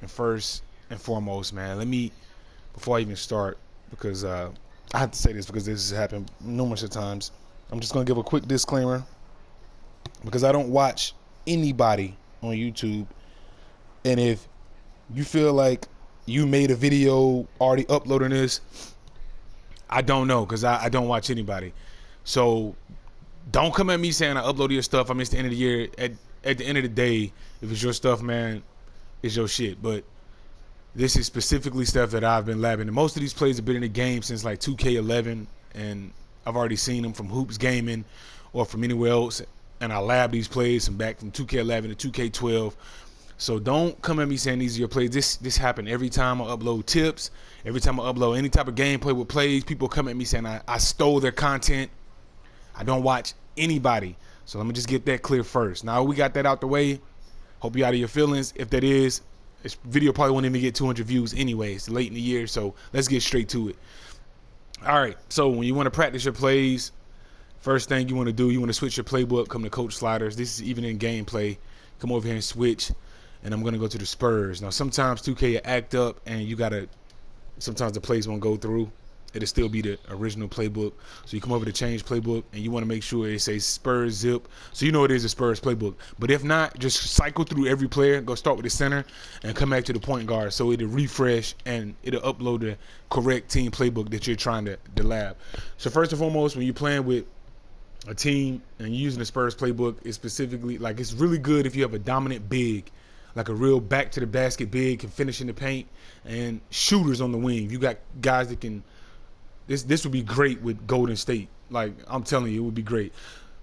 And first and foremost, man, before I even start, because I have to say this because this has happened numerous of times. I'm just gonna give a quick disclaimer because I don't watch anybody on YouTube, and if you feel like you made a video already uploading this, I don't know because I don't watch anybody. So don't come at me saying I uploaded your stuff. I missed the end of the year. At the end of the day, if it's your stuff, man, it's your shit. But this is specifically stuff that I've been labbing. And most of these plays have been in the game since like 2K11, and I've already seen them from Hoops Gaming or from anywhere else. And I lab these plays from back from 2K11 to 2K12. So don't come at me saying these are your plays. This happened every time I upload tips, every time I upload any type of gameplay with plays. People come at me saying I stole their content. I don't watch anybody. So let me just get that clear first. Now we got that out the way. Hope you out of your feelings. If that is, this video probably won't even get 200 views anyways. Late in the year, so let's get straight to it. All right, so when you want to practice your plays, first thing you want to do, you want to switch your playbook, come to coach sliders. This is even in gameplay. Come over here and switch, and I'm going to go to the Spurs. Now, sometimes 2K will act up, and you got to, sometimes the plays won't go through. It'll still be the original playbook. So you come over to change playbook, and you want to make sure it says Spurs zip. So you know it is a Spurs playbook. But if not, just cycle through every player. Go start with the center and come back to the point guard. So it'll refresh and it'll upload the correct team playbook that you're trying to lab. So first and foremost, when you're playing with a team and you're using the Spurs playbook, it's specifically, like, it's really good if you have a dominant big, like a real back to the basket big, can finish in the paint, and shooters on the wing. You got guys that can. This would be great with Golden State. Like, I'm telling you, it would be great.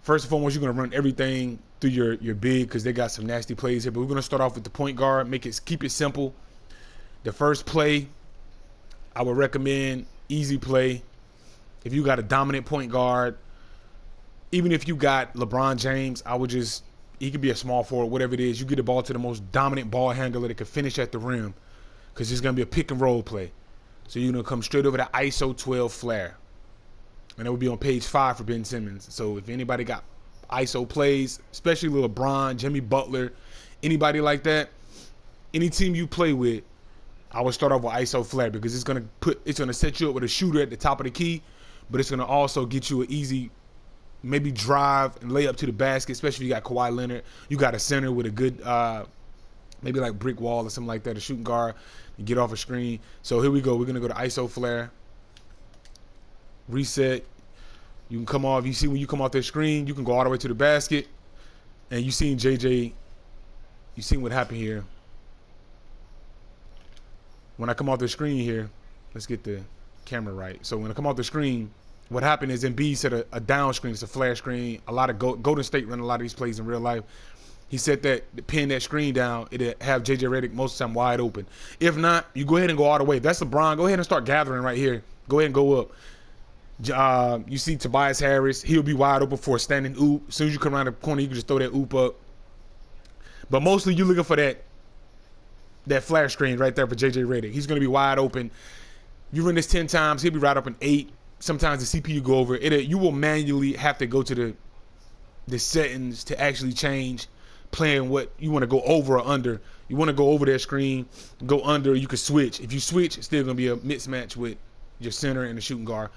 First and foremost, you're going to run everything through your big because they got some nasty plays here. But we're going to start off with the point guard. Keep it simple. The first play, I would recommend easy play. If you got a dominant point guard, even if you got LeBron James, he could be a small forward, whatever it is. You get the ball to the most dominant ball handler that can finish at the rim because it's going to be a pick and roll play. So you're going to come straight over to ISO 12 flare. And it would be on page 5 for Ben Simmons. So if anybody got ISO plays, especially LeBron, Jimmy Butler, anybody like that, any team you play with, I would start off with ISO flare because it's going to set you up with a shooter at the top of the key, but it's going to also get you an easy maybe drive and lay up to the basket, especially if you got Kawhi Leonard. You got a center with a good maybe like brick wall or something like that, a shooting guard, and get off a screen. So here we go. We're going to go to ISO flare. Reset. You can come off. You see when you come off that screen, you can go all the way to the basket. And you seen JJ. You seen what happened here. When I come off the screen here, let's get the camera right. So when I come off the screen, what happened is Embiid set a down screen. It's a flash screen. A lot of Golden State run a lot of these plays in real life. He set pin that screen down. It'll have JJ Redick most of the time wide open. If not, you go ahead and go all the way. If that's LeBron, go ahead and start gathering right here. Go ahead and go up. You see Tobias Harris. He'll be wide open for a standing oop. As soon as you come around the corner, you can just throw that oop up. But mostly you're looking for that flash screen right there for JJ Redick. He's going to be wide open. You run this 10 times, he'll be right up in 8. Sometimes the CPU go over. You will manually have to go to the settings to actually change playing what you want to go over or under. You want to go over that screen, go under, you can switch. If you switch, it's still going to be a mismatch with your center and the shooting guard.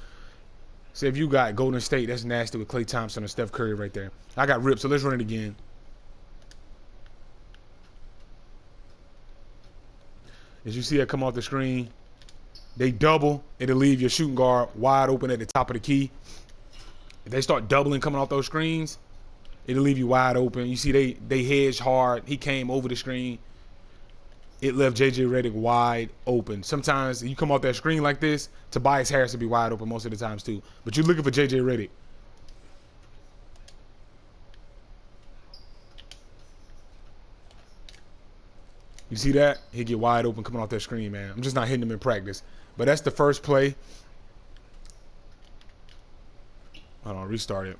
So if you got Golden State, that's nasty with Klay Thompson and Steph Curry right there. I got ripped, so let's run it again. As you see it come off the screen, they double, it'll leave your shooting guard wide open at the top of the key. If they start doubling coming off those screens, it'll leave you wide open. You see they hedged hard. He came over the screen. It left JJ Redick wide open. Sometimes you come off that screen like this, Tobias Harris will be wide open most of the times too. But you're looking for JJ Redick. You see that? He'll get wide open coming off that screen, man. I'm just not hitting him in practice. But that's the first play. Hold on, restart it.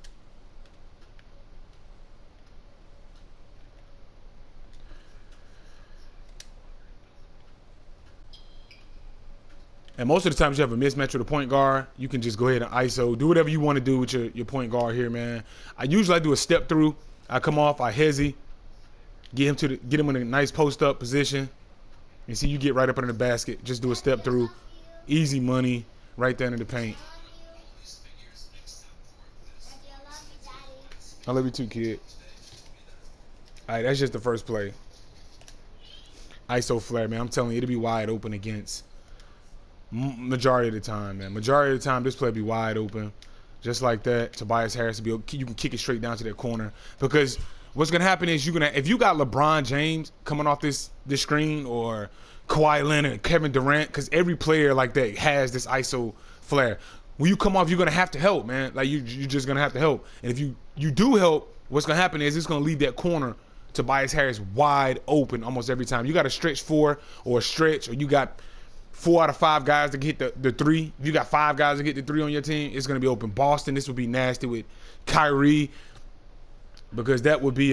And most of the times you have a mismatch with a point guard, you can just go ahead and ISO. Do whatever you want to do with your point guard here, man. I usually do a step through. I come off, I hezzy, get him in a nice post up position, And see, you get right up under the basket. Just do a step through. Easy money right there in the paint. I love you too, kid. All right, that's just the first play. ISO flare, man. I'm telling you, it'll be wide open against majority of the time, man. Majority of the time, this play be wide open. Just like that, Tobias Harris will be. You can kick it straight down to that corner because what's gonna happen is if you got LeBron James coming off this screen or Kawhi Leonard, Kevin Durant, because every player like that has this ISO flare. When you come off, you're gonna have to help, man. Like you're just gonna have to help. And if you do help, what's gonna happen is it's gonna leave that corner Tobias Harris wide open almost every time. You got a stretch 4 or a stretch, or you got 4 out of 5 guys to get the 3. If you got 5 guys to get the 3 on your team, it's going to be open. Boston, this would be nasty with Kyrie because that would be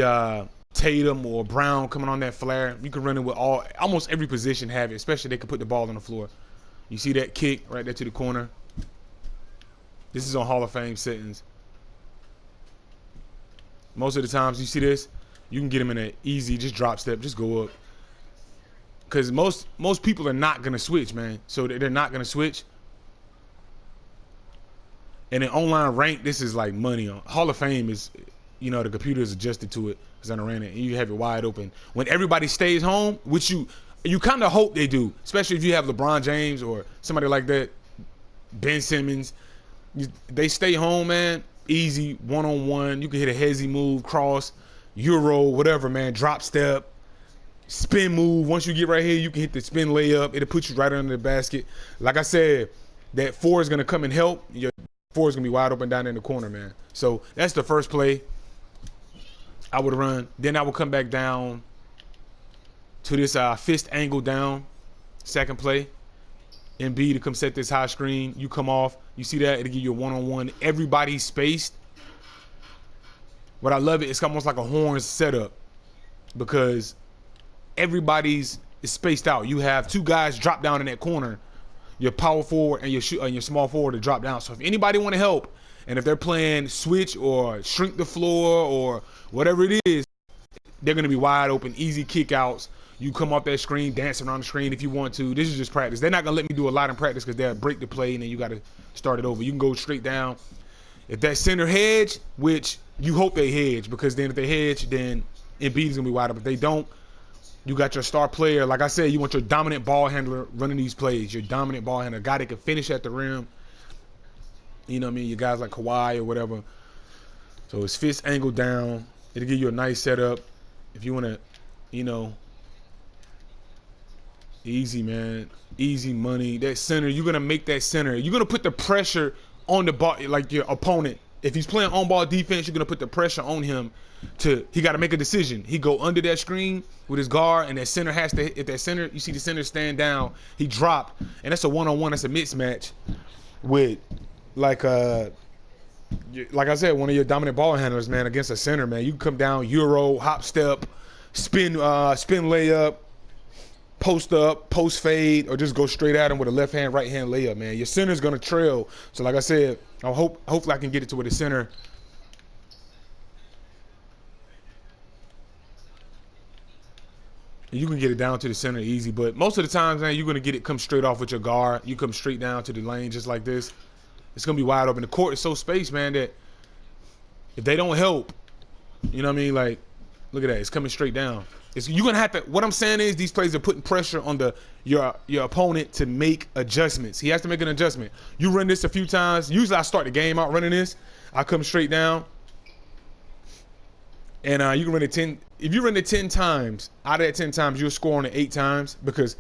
Tatum or Brown coming on that flare. You can run it with almost every position have it, especially they can put the ball on the floor. You see that kick right there to the corner? This is on Hall of Fame settings. Most of the times you see this, you can get him in an easy, just drop step, just go up. Because most people are not going to switch, man. So they're not going to switch. And in online rank, this is like money. On Hall of Fame is, the computer is adjusted to it because I ran it. And you have it wide open. When everybody stays home, which you kind of hope they do, especially if you have LeBron James or somebody like that, Ben Simmons. They stay home, man. Easy, one-on-one. You can hit a hezzy move, cross, Euro, whatever, man. Drop step. Spin move. Once you get right here, you can hit the spin layup. It'll put you right under the basket. Like I said, that 4 is going to come and help. Your 4 is going to be wide open down in the corner, man. So that's the first play I would run. Then I would come back down to this fist angle down. Second play. MB to come set this high screen. You come off. You see that? It'll give you a one-on-one. Everybody's spaced. What I love it's almost like a horns setup because everybody's is spaced out. You have 2 guys drop down in that corner, your power forward and your small forward to drop down. So if anybody want to help, and if they're playing switch or shrink the floor or whatever it is, they're going to be wide open, easy kickouts. You come off that screen, dance around the screen if you want to. This is just practice. They're not going to let me do a lot in practice because they'll break the play and then you got to start it over. You can go straight down. If that center hedge, which you hope they hedge, because then if they hedge, then Embiid's going to be wide open. If they don't, you got your star player. Like I said, you want your dominant ball handler running these plays. Your dominant ball handler, a guy that can finish at the rim. You know what I mean? Your guys like Kawhi or whatever. So it's fist angle down. It'll give you a nice setup. If you want to, easy, man. Easy money. That center, you're going to make that center. You're going to put the pressure on the ball, like your opponent. If he's playing on-ball defense, you're going to put the pressure on him he got to make a decision. He go under that screen with his guard, and that center has to, if that center, you see the center stand down, he drop, and that's a one-on-one, that's a mismatch with, like I said, one of your dominant ball handlers, man, against a center, man. You can come down, Euro, hop step, spin layup, post up, post fade, or just go straight at him with a left hand, right hand layup, man. Your center's going to trail. So like I said, hopefully I can get it to where the center, you can get it down to the center easy, but most of the times, man, you're going to get it come straight off with your guard. You come straight down to the lane just like this. It's going to be wide open. The court is so spaced, man, that if they don't help, you know what I mean? Like, look at that. It's coming straight down. You're going to have to, what I'm saying is these plays are putting pressure on your opponent to make adjustments. He has to make an adjustment. You run this a few times. Usually I start the game out running this. I come straight down. And you can run it 10. If you run it 10 times, out of that 10 times, you'll score on it 8 times because,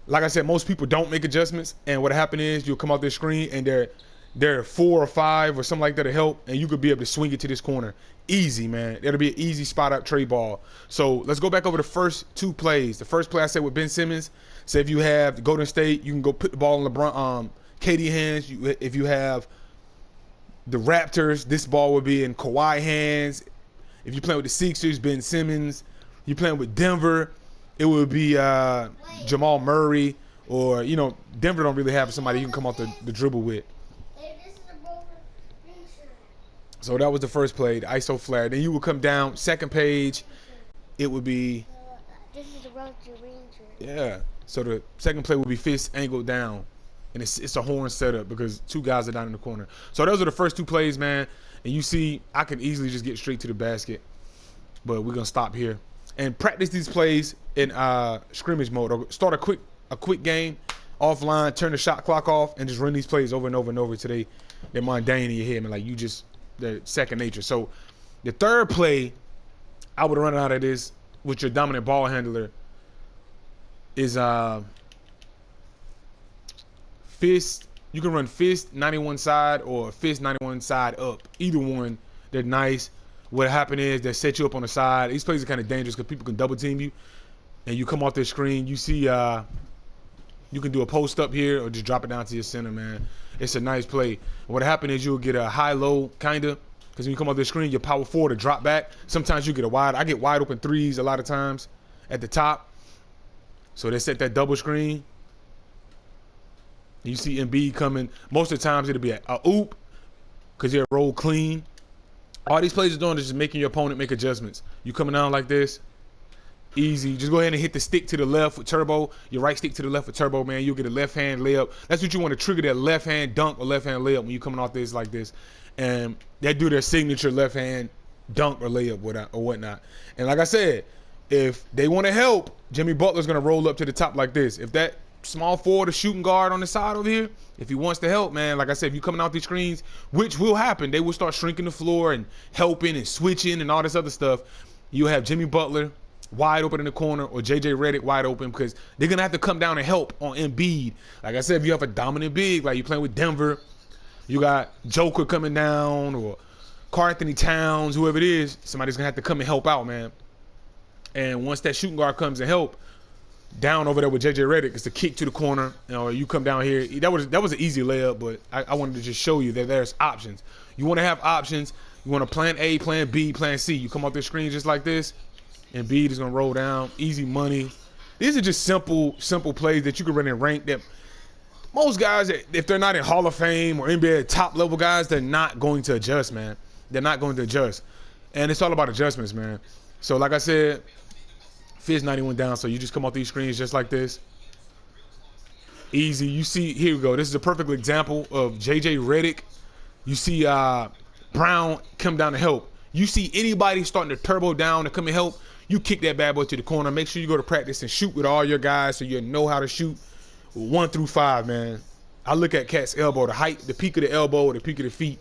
like I said, most people don't make adjustments. And what happened is you'll come out this screen and they're 4 or 5 or something like that to help, and you could be able to swing it to this corner. Easy, man. That'll be an easy spot up trade ball. So let's go back over the first 2 plays. The first play I said with Ben Simmons. Say if you have Golden State, you can go put the ball in LeBron, KD hands. If you have the Raptors, this ball would be in Kawhi hands. If you're playing with the Sixers, Ben Simmons. You're playing with Denver, it would be Jamal Murray, or, Denver don't really have somebody you can come off the dribble with. So that was the first play, the ISO flare. Then you would come down, second page, it would be, This is the road to Ranger. yeah, So the second play will be fist angled down. And it's a horn setup because two guys are down in the corner. So those are the first two plays, man. And you see, I can easily just get straight to the basket. But we're gonna stop here and practice these plays in scrimmage mode. Or start a quick game offline, turn the shot clock off, and just run these plays over and over and over till they're mundane in your head, man. Like they're second nature. So the third play, I would run out of this with your dominant ball handler is fist. You can run fist 91 side or fist 91 side up. Either one, they're nice. What happened is they set you up on the side. These plays are kind of dangerous because people can double team you, and you come off their screen. You see, you can do a post up here or just drop it down to your center, man. It's a nice play. What happened is you'll get a high-low kinda because when you come off the screen, your power forward to drop back. Sometimes you get I get wide open threes a lot of times at the top. So they set that double screen. You see Embiid coming. Most of the times it'll be a oop because they're roll clean. All these plays are doing is just making your opponent make adjustments. You coming down like this, easy. Just go ahead and hit the stick to the left with turbo. Your right stick to the left with turbo, man. You'll get a left hand layup. That's what you want to trigger, that left hand dunk or left hand layup when you're coming off this like this. And they do their signature left hand dunk or layup or whatnot. And like I said, if they want to help, Jimmy Butler's going to roll up to the top like this. If that small forward or shooting guard on the side over here, if he wants to help, man, like I said, if you coming out these screens, which will happen, they will start shrinking the floor and helping and switching and all this other stuff. You have Jimmy Butler wide open in the corner or JJ Redick wide open because they're going to have to come down and help on Embiid. Like I said, if you have a dominant big, like you're playing with Denver, you got Joker coming down or Karl Anthony Towns, whoever it is, somebody's going to have to come and help out, man. And once that shooting guard comes and help, down over there with JJ Redick, it's a kick to the corner, or you come down here. That was an easy layup, but I wanted to just show you that there's options. You want to have options. You want to plan A, plan B, plan C. You come off the screen just like this, and B is going to roll down. Easy money. These are just simple plays that you can run in rank that most guys, if they're not in Hall of Fame or NBA top level guys, they're not going to adjust, man. They're not going to adjust. And it's all about adjustments, man. So like I said, fist 91 down, so you just come off these screens just like this. Easy. You see, here we go. This is a perfect example of JJ Redick. You see Brown come down to help. You see anybody starting to turbo down to come and help, you kick that bad boy to the corner. Make sure you go to practice and shoot with all your guys so you know how to shoot 1 through 5, man. I look at cat's elbow, the height, the peak of the elbow, the peak of the feet,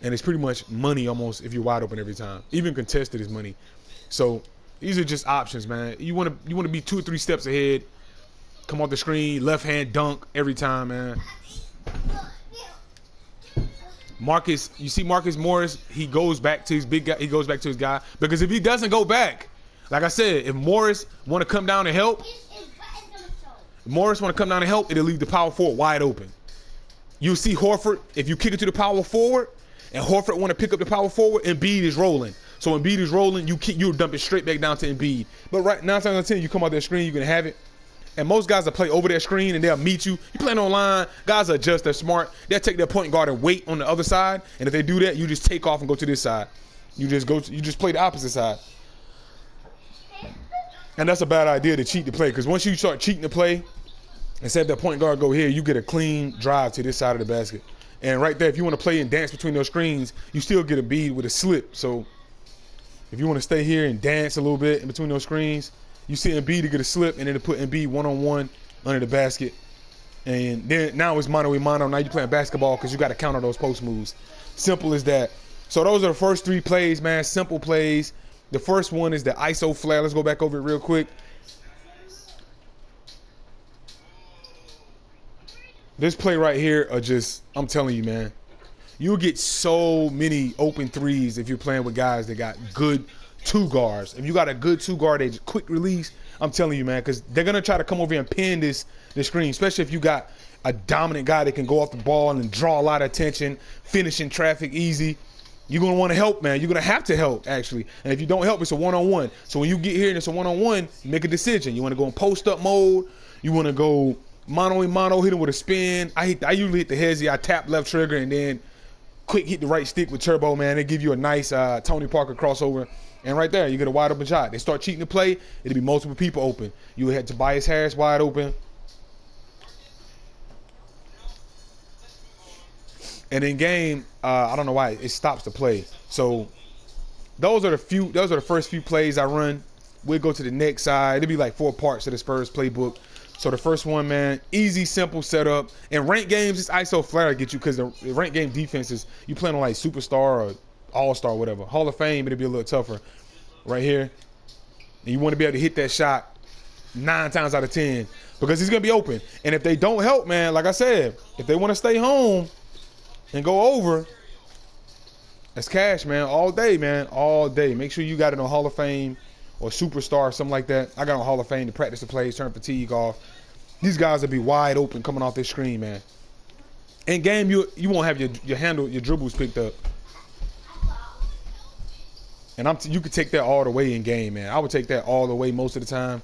and it's pretty much money almost if you're wide open every time. Even contested is money. So these are just options, man. You want to be 2 or 3 steps ahead. Come off the screen, left hand dunk every time, man. Marcus, you see Marcus Morris, he goes back to his big guy. He goes back to his guy because if he doesn't go back, like I said, if Morris want to come down and help, it'll leave the power forward wide open. You see Horford, if you kick it to the power forward, and Horford want to pick up the power forward, Embiid is rolling. So Embiid is rolling, you dump it straight back down to Embiid. But right 9 times out of 10, you come out that screen, you can have it. And most guys will play over that screen and they'll meet you. You playing online, guys are just, they're smart. They'll take their point guard and wait on the other side. And if they do that, you just take off and go to this side. You just play the opposite side. And that's a bad idea to cheat the play, because once you start cheating the play, instead of that point guard go here, you get a clean drive to this side of the basket. And right there, if you want to play and dance between those screens, you still get a bead with a slip. So if you want to stay here and dance a little bit in between those screens, you see Embiid to get a slip and then to put Embiid one-on-one under the basket. And then now it's mano-a-mano. Now you're playing basketball because you got to counter those post moves. Simple as that. So those are the first 3 plays, man. Simple plays. The first one is the ISO flare. Let's go back over it real quick. This play right here are just, I'm telling you, man, you'll get so many open threes if you're playing with guys that got good 2 guards. If you got a good 2 guard, they just quick release, I'm telling you, man, because they're going to try to come over here and pin this screen, especially if you got a dominant guy that can go off the ball and draw a lot of attention, finishing traffic easy. You're going to want to help, man. You're going to have to help, actually. And if you don't help, it's a one-on-one. So when you get here and it's a one-on-one, you make a decision. You want to go in post-up mode. You want to go mano-a-mano, hit him with a spin. I usually hit the hezzy. I tap left trigger and then quick hit the right stick with turbo, man. They give you a nice Tony Parker crossover. And right there, you get a wide open shot. They start cheating the play, it'll be multiple people open. You had Tobias Harris wide open. And in game, I don't know why it stops the play. So those are the first few plays I run. We'll go to the next side. It'll be like 4 parts of the Spurs playbook. So the first one, man, easy, simple setup. In ranked games, it's ISO flare get you because the ranked game defenses, you playing on like superstar or all-star, whatever. Hall of Fame, it'll be a little tougher. Right here. And you want to be able to hit that shot 9 times out of 10 because he's going to be open. And if they don't help, man, like I said, if they want to stay home and go over, that's cash, man, all day, man, all day. Make sure you got it on Hall of Fame or Superstar, something like that. I got on Hall of Fame to practice the plays, turn fatigue off. These guys will be wide open coming off this screen, man. In game, you won't have your handle, your dribbles picked up. And you could take that all the way in game, man. I would take that all the way most of the time.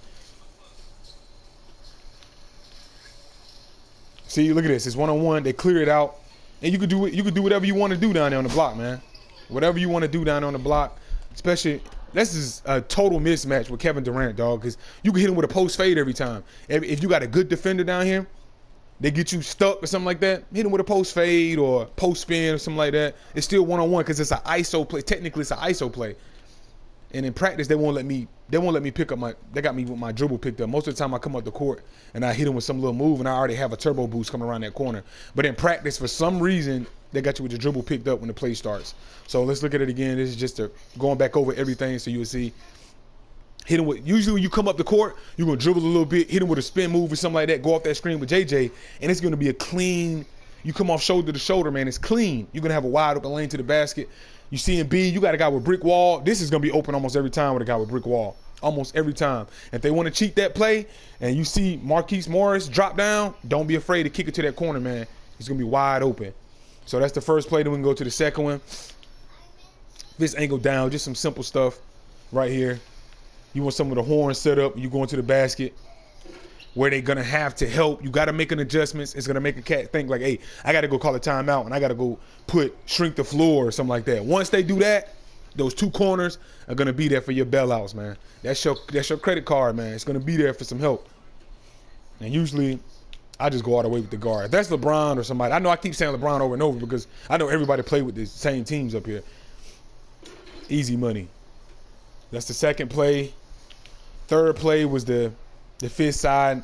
See, look at this. It's one-on-one. They clear it out. And you could do whatever you want to do down there on the block, man. Whatever you want to do down there on the block. Especially, this is a total mismatch with Kevin Durant, dog, because you can hit him with a post fade every time. If you got a good defender down here, they get you stuck or something like that, hit him with a post fade or post spin or something like that. It's still one-on-one because it's an ISO play. Technically, it's an ISO play. And in practice, they won't let me pick up they got me with my dribble picked up. Most of the time I come up the court and I hit him with some little move and I already have a turbo boost coming around that corner. But in practice, for some reason, they got you with the dribble picked up when the play starts. So let's look at it again. This is just going back over everything so you'll see. Hit him with, usually when you come up the court, you're going to dribble a little bit, hit him with a spin move or something like that, go off that screen with JJ, and it's going to be a clean, you come off shoulder to shoulder, man, it's clean. You're going to have a wide open lane to the basket. You see in B, you got a guy with brick wall. This is going to be open almost every time with a guy with brick wall. Almost every time. If they want to cheat that play and you see Marquise Morris drop down, don't be afraid to kick it to that corner, man. It's going to be wide open. So that's the first play. Then we can go to the second one. This angle down, just some simple stuff right here. You want some of the horns set up. You go into the basket where they're going to have to help. You got to make an adjustments. It's going to make a cat think like, hey, I got to go call a timeout and I got to go shrink the floor or something like that. Once they do that, those 2 corners are going to be there for your bailouts, man. That's your credit card, man. It's going to be there for some help. And usually I just go all the way with the guard. If that's LeBron or somebody. I know I keep saying LeBron over and over because I know everybody play with the same teams up here. Easy money. That's the second play. Third play was the fifth side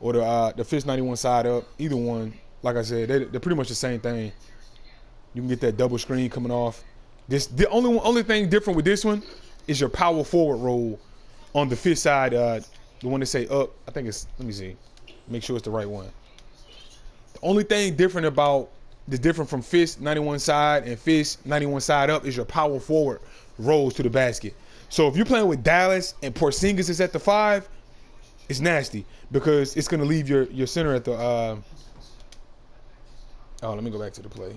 or the fifth 91 side up. Either one, like I said, they're pretty much the same thing. You can get that double screen coming off. The only thing different with this one is your power forward roll on the fifth side. The one that say up, I think it's, let me see, make sure it's the right one. The only thing different from fifth 91 side and fifth 91 side up is your power forward rolls to the basket. So if you're playing with Dallas and Porzingis is at the 5, it's nasty because it's going to leave your center at the let me go back to the play.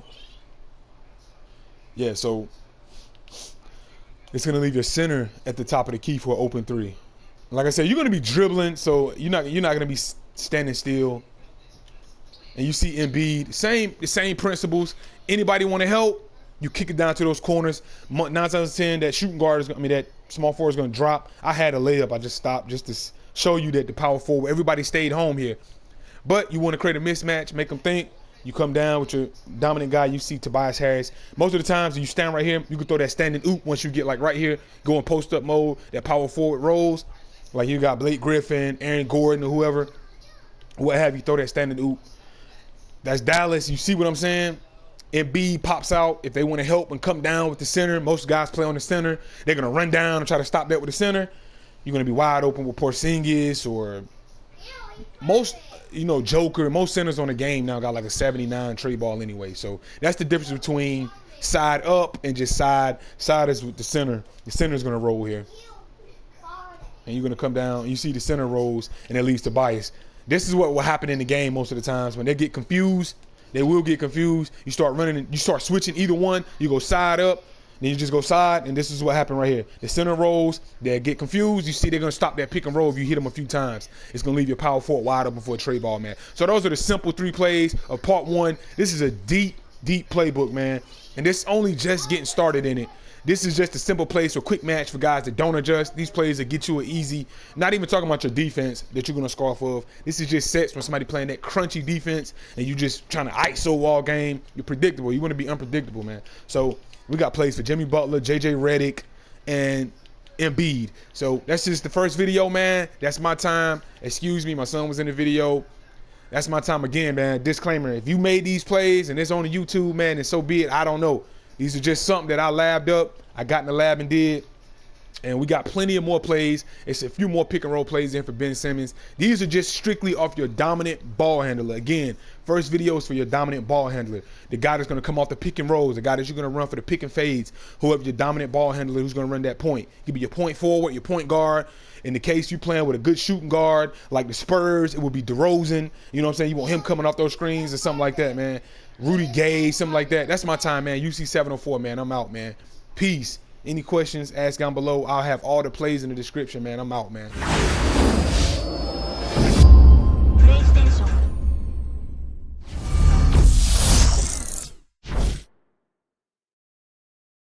Yeah, so it's going to leave your center at the top of the key for an open 3. Like I said, you're going to be dribbling, so you're not going to be standing still. And you see Embiid, the same principles. Anybody want to help? You kick it down to those corners. 9 times out of 10, that shooting guard that small forward is going to drop. I had a layup. I just stopped just to show you that the power forward, everybody stayed home here. But you want to create a mismatch, make them think. You come down with your dominant guy. You see Tobias Harris. Most of the times, you stand right here. You can throw that standing oop once you get like right here, go in post-up mode, that power forward rolls. Like you got Blake Griffin, Aaron Gordon, or whoever. What have you, throw that standing oop. That's Dallas. You see what I'm saying? Embiid pops out. If they want to help and come down with the center, most guys play on the center. They're going to run down and try to stop that with the center. You're going to be wide open with Porzingis or most, Joker. Most centers on the game now got like a 79 trade ball anyway. So that's the difference between side up and just side is with the center. The center is going to roll here. And you're going to come down. You see the center rolls, and it leads to bias. This is what will happen in the game most of the times. When they get confused, they will get confused. You start running, you start switching either one. You go side up, then you just go side, and this is what happened right here. The center rolls, they get confused. You see they're going to stop that pick and roll if you hit them a few times. It's going to leave your power forward wide open for a trade ball, man. So those are the simple 3 plays of part 1. This is a deep, deep playbook, man. And this only just getting started in it. This is just a simple plays for quick match for guys that don't adjust. These plays that get you an easy, not even talking about your defense that you're going to score off of. This is just sets when somebody playing that crunchy defense and you just trying to ISO all game. You're predictable. You want to be unpredictable, man. So we got plays for Jimmy Butler, JJ Redick, and Embiid. So that's just the first video, man. That's my time. Excuse me, my son was in the video. That's my time again, man. Disclaimer, if you made these plays and it's on the YouTube, man, and so be it. I don't know. These are just something that I labbed up. I got in the lab and did. And we got plenty of more plays. It's a few more pick and roll plays in for Ben Simmons. These are just strictly off your dominant ball handler. Again, first videos for your dominant ball handler. The guy that's going to come off the pick and rolls. The guy that you're going to run for the pick and fades. Whoever your dominant ball handler who's going to run that point. He could be your point forward, your point guard. In the case you're playing with a good shooting guard, like the Spurs, it would be DeRozan. You know what I'm saying? You want him coming off those screens or something like that, man. Rudy Gay, something like that. That's my time, man. UC 704, man. I'm out, man. Peace. Any questions, ask down below. I'll have all the plays in the description, man. I'm out, man.